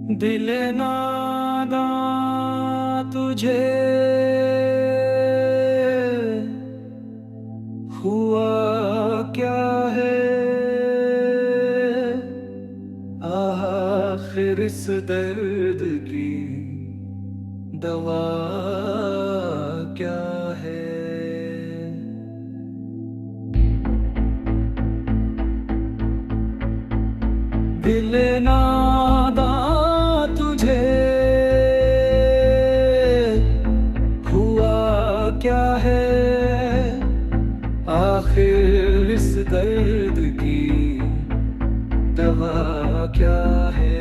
दिल नादा तुझे हुआ क्या है। आखिर इस दर्द की दवा क्या है। दिल नादा तुझे हुआ क्या है। आखिर इस दर्द की दवा क्या है।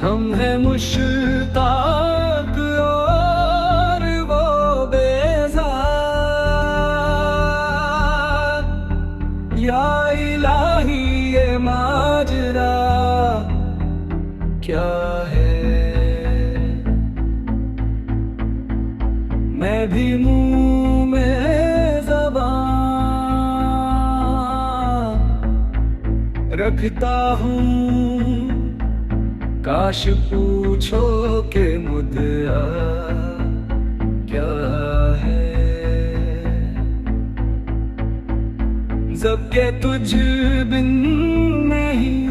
हम हैं मुश्ताक और वो बेजार। या इलाही ये माजरा क्या है। मैं भी मुंह में ज़बान रखता हूँ। काश पूछो के मुद्दा क्या है। ज़ब्ते तुझ बिन नहीं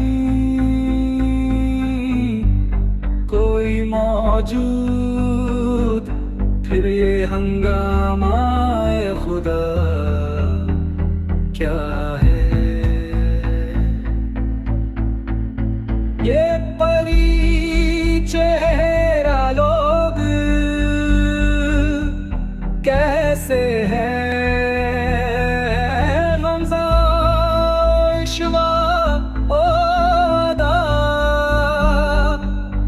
कोई मौजूद। फिर ये हंगामाए खुदा क्या है। ये परी चेहरा लोग कैसे है। शिवा ओदा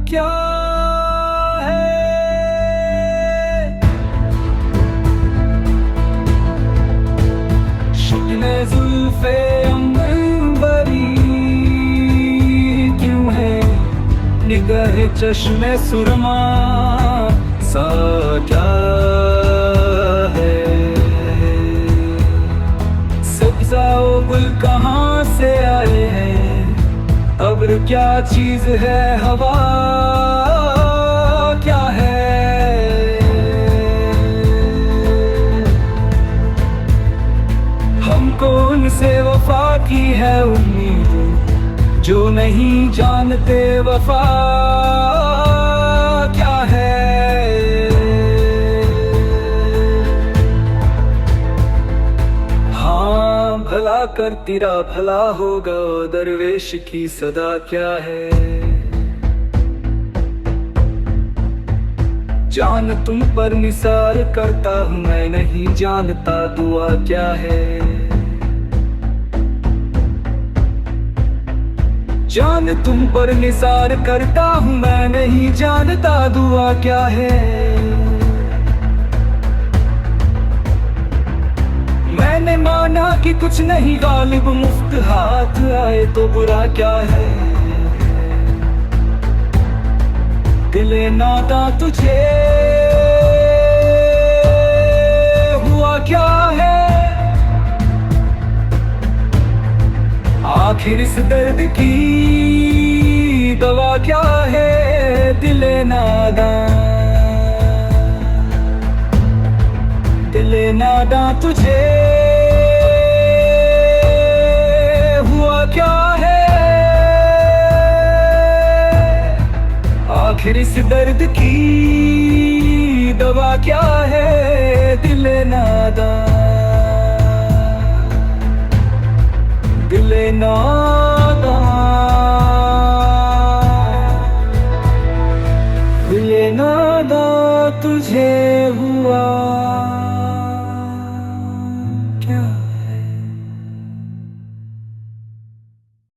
क्या है। शुक्ने जुल्फे अंबरी क्यों है। निगाह चश्मे सुरमा सा क्या है। सब्ज़ा गुल कहाँ से आए हैं। अब्र क्या चीज है। हवा क्या है। हमको उनसे वफा की है उम्मीद जो नहीं जानते वफा क्या है। भला कर तेरा भला होगा दरवेश की सदा क्या है। जान तुम पर निसार करता हूँ मैं नहीं जानता दुआ क्या है। जान तुम पर निसार करता हूँ मैं नहीं जानता दुआ क्या है। मैंने माना कि कुछ नहीं गालिब मुफ्त हाथ आए तो बुरा क्या है। दिले नादा तुझे हुआ क्या है। आखिर इस दर्द की दवा क्या है। दिले नादा दिले नादा तुझे हुआ क्या है। आखिर इस दर्द की दवा क्या है। दिले नादा दिले नादा दिले नादा तुझे हुआ।